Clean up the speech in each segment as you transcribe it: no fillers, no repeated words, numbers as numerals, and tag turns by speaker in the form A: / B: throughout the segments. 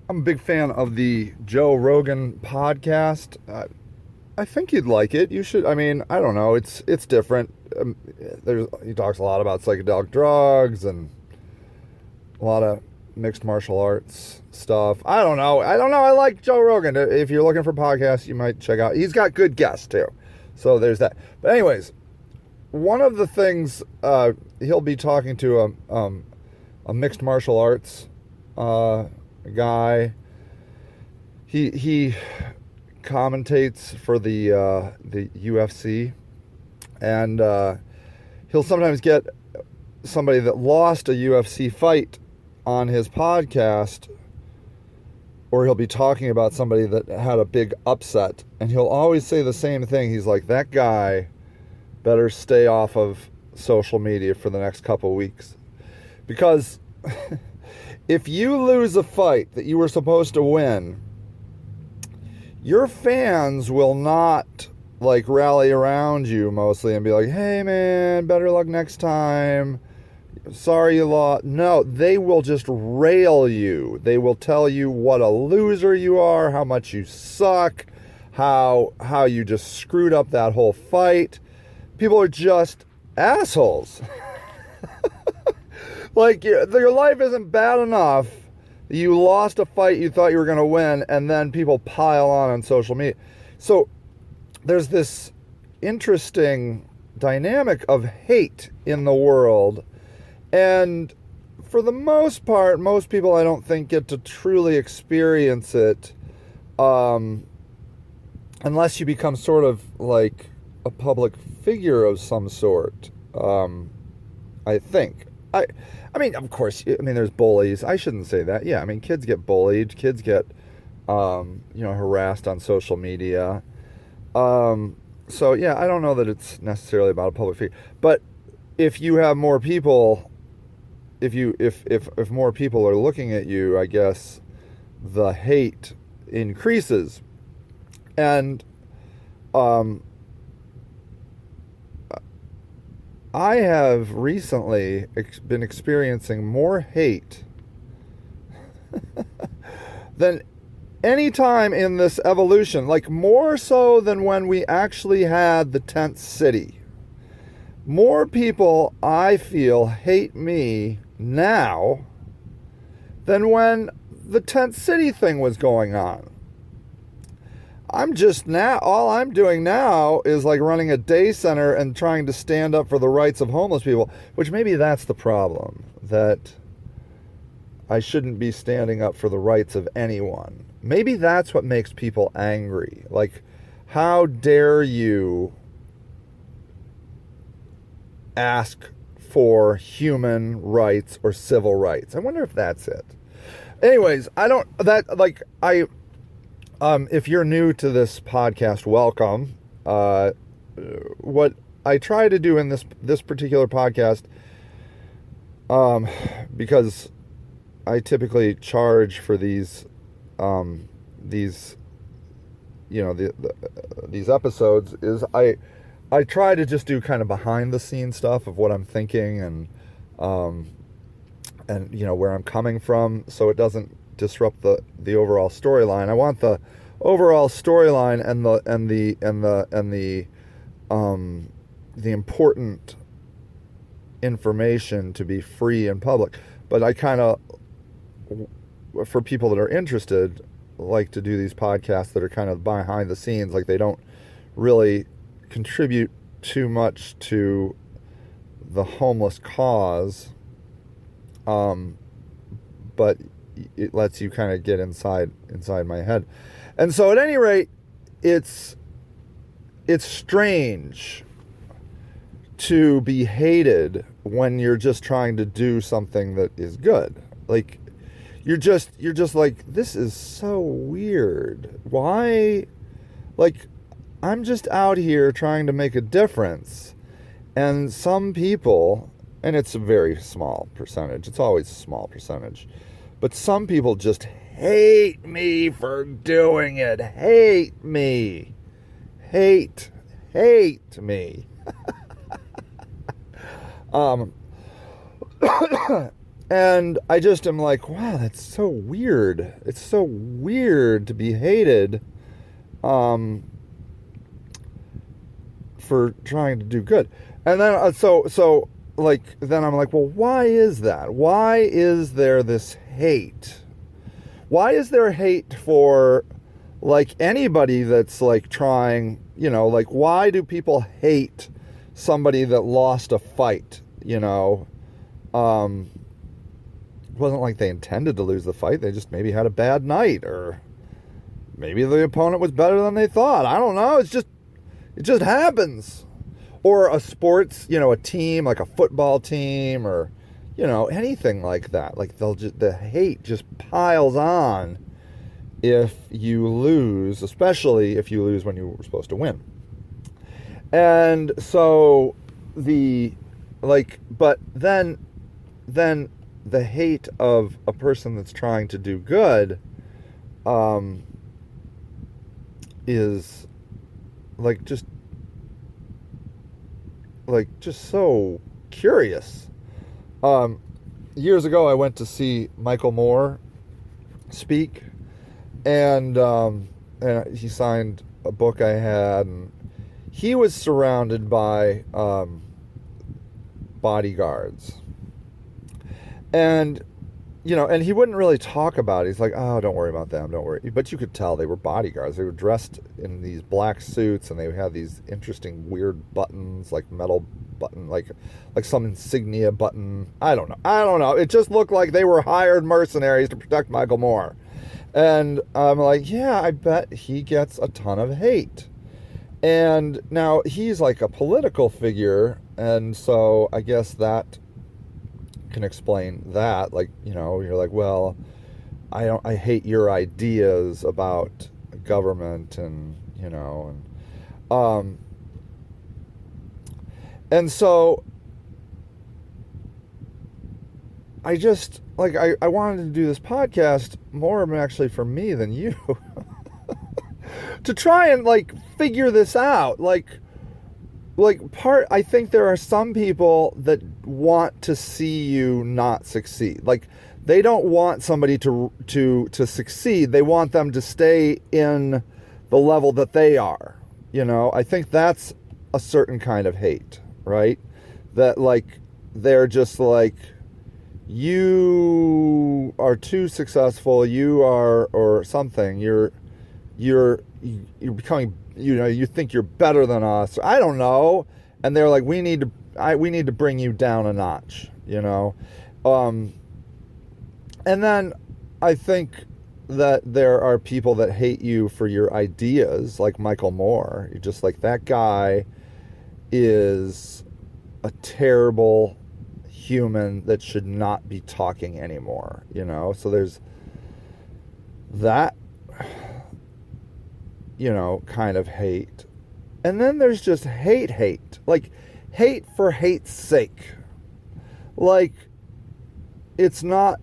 A: I'm a big fan of the Joe Rogan podcast. I think you'd like it. You should. I mean, I don't know. It's different. He talks a lot about psychedelic drugs and a lot of mixed martial arts stuff. I don't know. I like Joe Rogan. If you're looking for podcasts, you might check out. He's got good guests too. So there's that. But anyways, one of the things he'll be talking to a mixed martial arts guy. He commentates for the UFC, and he'll sometimes get somebody that lost a UFC fight on his podcast, or he'll be talking about somebody that had a big upset, and he'll always say the same thing. He's like, that guy better stay off of social media for the next couple weeks, because if you lose a fight that you were supposed to win, your fans will not like rally around you mostly and be like, hey man, better luck next time, sorry you lost. No, they will just rail you. They will tell you what a loser you are, how much you suck, how you just screwed up that whole fight. People are just assholes. Like, your life isn't bad enough. You lost a fight you thought you were going to win, and then people pile on social media. So there's this interesting dynamic of hate in the world. And for the most part, most people, I don't think, get to truly experience it unless you become sort of like a public figure of some sort, I think. I mean, of course, there's bullies. I shouldn't say that. Yeah, I mean, kids get bullied. Kids get, harassed on social media. So, yeah, I don't know that it's necessarily about a public figure. But if you have more people, if more people are looking at you, I guess the hate increases. And I have recently been experiencing more hate than any time in this evolution, like more so than when we actually had the tent city. More people, I feel, hate me now than when the tent city thing was going on. All I'm doing now is like running a day center and trying to stand up for the rights of homeless people, which maybe that's the problem, that I shouldn't be standing up for the rights of anyone. Maybe that's what makes people angry. Like, how dare you ask for human rights or civil rights? I wonder if that's it. Anyways, if you're new to this podcast, welcome. What I try to do in this particular podcast, because I typically charge for these episodes, is I try to just do kind of behind the scenes stuff of what I'm thinking and where I'm coming from, so it doesn't disrupt the overall storyline. I want the overall storyline and the important information to be free and public. But I kind of, for people that are interested, like to do these podcasts that are kind of behind the scenes, like they don't really contribute too much to the homeless cause, but it lets you kind of get inside my head. And so at any rate, it's strange to be hated when you're just trying to do something that is good. Like, you're just like, this is so weird. Why? Like, I'm just out here trying to make a difference, and some people, and it's a very small percentage, it's always a small percentage, but some people just hate me for doing it. Hate me. Hate me. And I just am like, wow, that's so weird. It's so weird to be hated for trying to do good. And then then I'm like, well, why is that? Why is there this hate? Why is there hate for like anybody that's like trying, like why do people hate somebody that lost a fight, It wasn't like they intended to lose the fight. They just maybe had a bad night, or maybe the opponent was better than they thought. I don't know. It just happens. Or a sports, a team, like a football team, or, anything like that. Like the hate just piles on if you lose, especially if you lose when you were supposed to win. And so but then the hate of a person that's trying to do good is just so curious. Years ago I went to see Michael Moore speak, and he signed a book I had, and he was surrounded by bodyguards. And, and he wouldn't really talk about it. He's like, oh, don't worry about them, don't worry. But you could tell they were bodyguards. They were dressed in these black suits, and they had these interesting, weird buttons, like metal button, like some insignia button. I don't know. It just looked like they were hired mercenaries to protect Michael Moore. And I'm like, yeah, I bet he gets a ton of hate. And now he's like a political figure, and so I guess that can explain that. Like, you're like, well, I hate your ideas about government, and and so I just I wanted to do this podcast more actually for me than you. To try and figure this out. I think there are some people that want to see you not succeed. They don't want somebody to succeed. They want them to stay in the level that they are. I think that's a certain kind of hate, right? That they're just you are too successful, you are, or something, you're becoming, you think you're better than us. I don't know. And they're like, we need to bring you down a notch, And then I think that there are people that hate you for your ideas, like Michael Moore. You're just like, that guy is a terrible human that should not be talking anymore, So there's that, kind of hate. And then there's just hate. Hate for hate's sake. It's not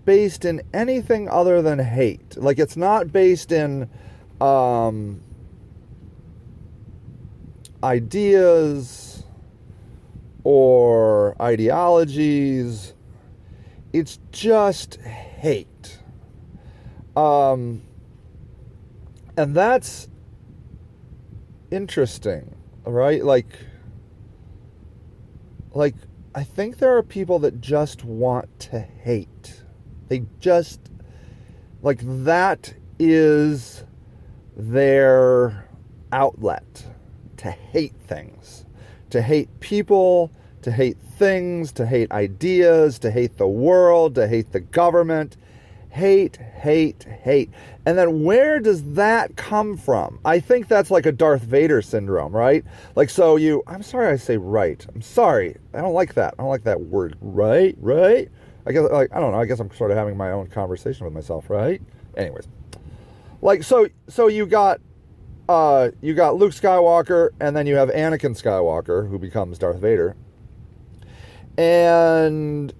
A: based in anything other than hate. It's not based in ideas or ideologies. It's just hate. And that's interesting, right? I think there are people that just want to hate. They just, that is their outlet, to hate things, to hate people, to hate things, to hate ideas, to hate the world, to hate the government. Hate. And then where does that come from? I think that's like a Darth Vader syndrome, right? I'm sorry I say right. I'm sorry. I don't like that. I don't like that word, right? I guess, I don't know. I guess I'm sort of having my own conversation with myself, right? Anyways. So you got Luke Skywalker, and then you have Anakin Skywalker, who becomes Darth Vader. And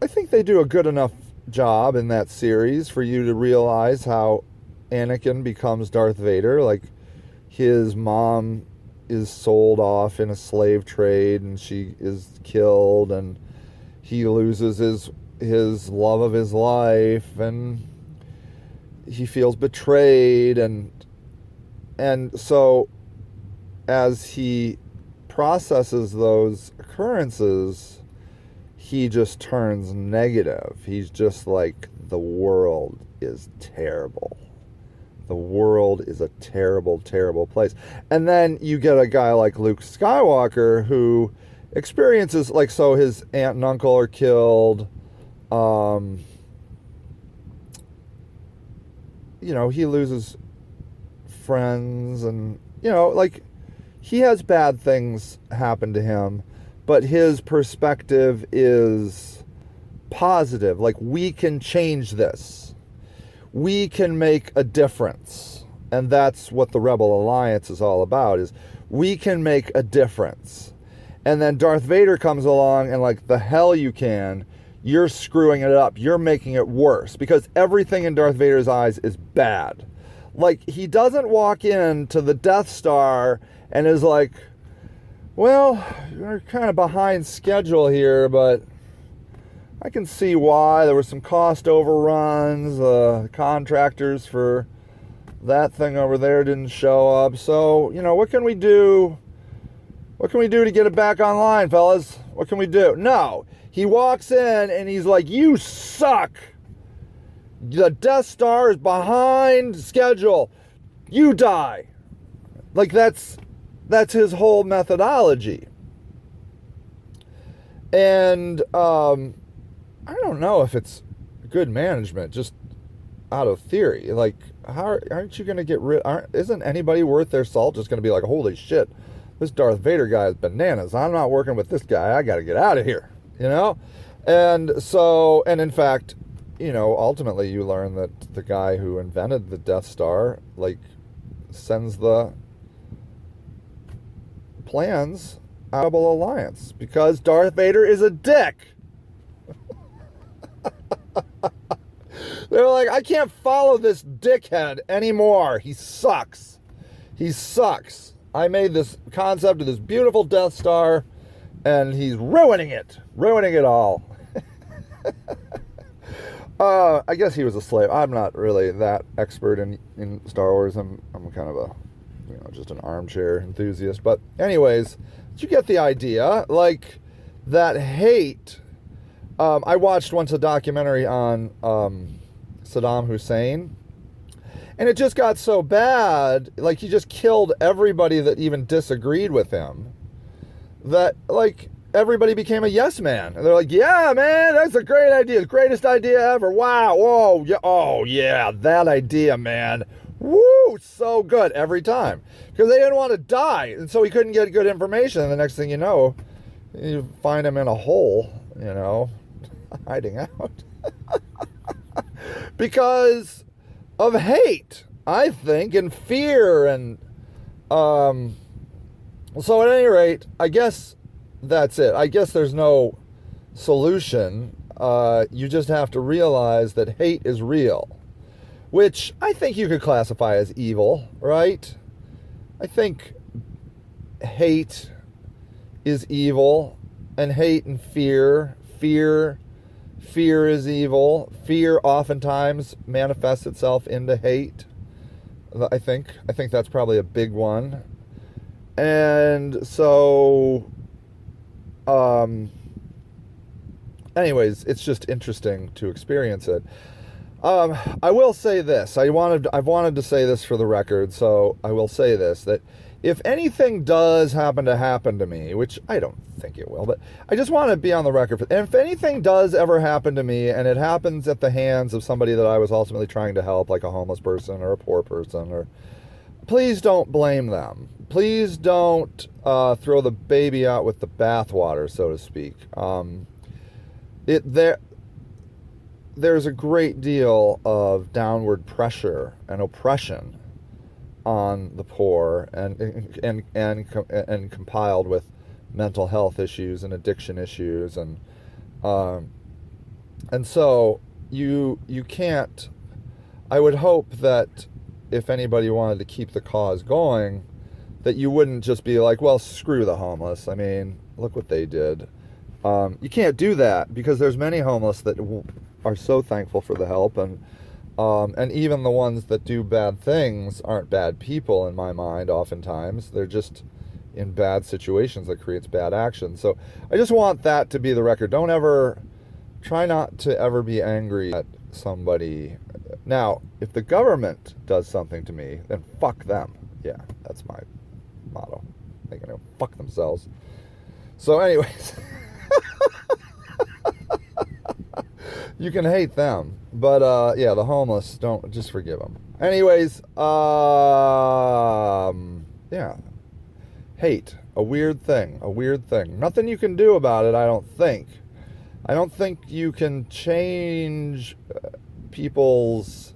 A: I think they do a good enough job in that series for you to realize how Anakin becomes Darth Vader. His mom is sold off in a slave trade, and she is killed, and he loses his love of his life, and he feels betrayed, and so as he processes those occurrences, he just turns negative. He's just like, the world is terrible. The world is a terrible, terrible place. And then you get a guy like Luke Skywalker who experiences, like, so his aunt and uncle are killed. He loses friends, and, like, he has bad things happen to him, but his perspective is positive. Like, we can change this. We can make a difference. And that's what the Rebel Alliance is all about, is we can make a difference. And then Darth Vader comes along and, like, the hell you can. You're screwing it up. You're making it worse, because everything in Darth Vader's eyes is bad. Like, he doesn't walk into the Death Star and is like, well, we're kind of behind schedule here, but I can see why. There were some cost overruns. Contractors for that thing over there didn't show up. So, what can we do? What can we do to get it back online, fellas? What can we do? No. He walks in and he's like, you suck. The Death Star is behind schedule. You die. Like, that's his whole methodology. And I don't know if it's good management, just out of theory. Like, aren't you going to get isn't anybody worth their salt just going to be like, holy shit, this Darth Vader guy is bananas. I'm not working with this guy. I got to get out of here, And so, and in fact, ultimately you learn that the guy who invented the Death Star, like, sends the plans out of Rebel Alliance because Darth Vader is a dick. They're like, I can't follow this dickhead anymore. He sucks. He sucks. I made this concept of this beautiful Death Star, and he's ruining it all. I guess he was a slave. I'm not really that expert in Star Wars. I'm kind of just an armchair enthusiast. But anyways, you get the idea. Like, that hate. I watched once a documentary on Saddam Hussein, and it just got so bad. Like, he just killed everybody that even disagreed with him, that, like, everybody became a yes man. And they're like, yeah, man, that's a great idea. The greatest idea ever. Wow. Whoa. Yeah. Oh, yeah. That idea, man. Woo. So good every time. Because they didn't want to die. And so he couldn't get good information. And the next thing you know, you find him in a hole, hiding out. Because of hate, I think, and fear. And so at any rate, I guess that's it. I guess there's no solution. You just have to realize that hate is real, which I think you could classify as evil, right? I think hate is evil, and hate and fear is evil. Fear oftentimes manifests itself into hate. I think that's probably a big one. And so anyways, it's just interesting to experience it. I will say this. I've wanted to say this for the record, so I will say this, that if anything does happen to me, which I don't think it will, but I just want to be on the record for, and if anything does ever happen to me, and it happens at the hands of somebody that I was ultimately trying to help, like a homeless person or a poor person, please don't blame them. Please don't throw the baby out with the bathwater, so to speak. There's a great deal of downward pressure and oppression on the poor, and compiled with mental health issues and addiction issues, and so you can't. I would hope that if anybody wanted to keep the cause going, that you wouldn't just be like, well, screw the homeless. I mean, look what they did. You can't do that because there's many homeless that are so thankful for the help, and even the ones that do bad things aren't bad people in my mind. Oftentimes, they're just in bad situations that creates bad action. So I just want that to be the record. Try not to ever be angry at somebody. Now, if the government does something to me, then fuck them. Yeah, that's my motto. They're gonna fuck themselves. So anyways, you can hate them, but yeah, the homeless, don't, just forgive them. Anyways, yeah, hate, a weird thing. Nothing you can do about it, I don't think. I don't think you can change people's,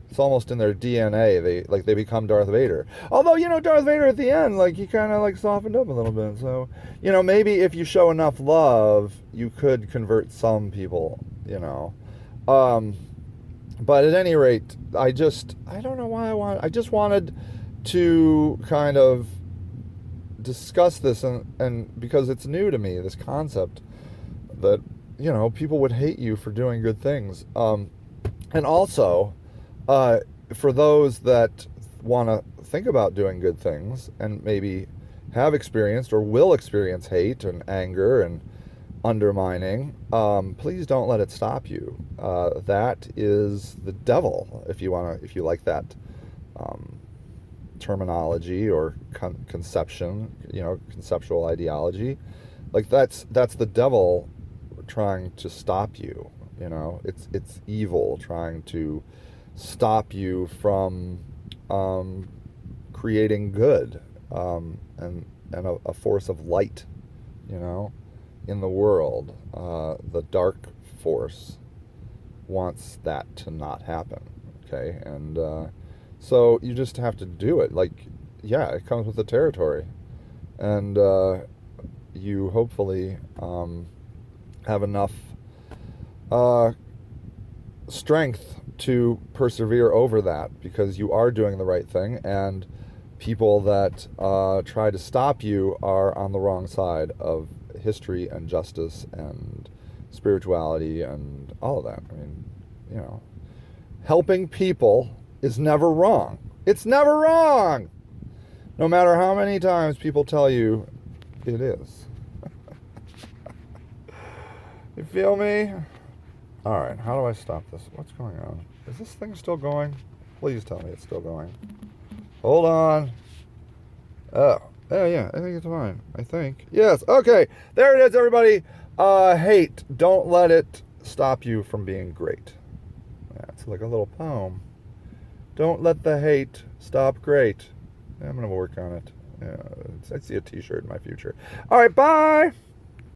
A: it's almost in their DNA. They become Darth Vader. Although, Darth Vader at the end, he kind of softened up a little bit. So, maybe if you show enough love, you could convert some people, But at any rate, I don't know why I just wanted to kind of discuss this, and because it's new to me, this concept that, people would hate you for doing good things. And also, for those that want to think about doing good things and maybe have experienced or will experience hate and anger and undermining, please don't let it stop you. That is the devil, if you like that terminology or conception, conceptual ideology. That's the devil trying to stop you. It's evil trying to stop you from creating good, and a force of light, in the world. The dark force wants that to not happen. Okay, and so you just have to do it. It comes with the territory, and you hopefully have enough strength to persevere over that, because you are doing the right thing, and people that try to stop you are on the wrong side of history and justice and spirituality and all of that. I mean, helping people is never wrong. It's never wrong, no matter how many times people tell you it is. You feel me? All right, how do I stop this? What's going on? Is this thing still going? Please tell me it's still going. Hold on. Oh, yeah, I think it's fine. I think. Yes, okay. There it is, everybody. Hate. Don't let it stop you from being great. Yeah, it's like a little poem. Don't let the hate stop great. I'm going to work on it. Yeah, I see a t-shirt in my future. All right, bye.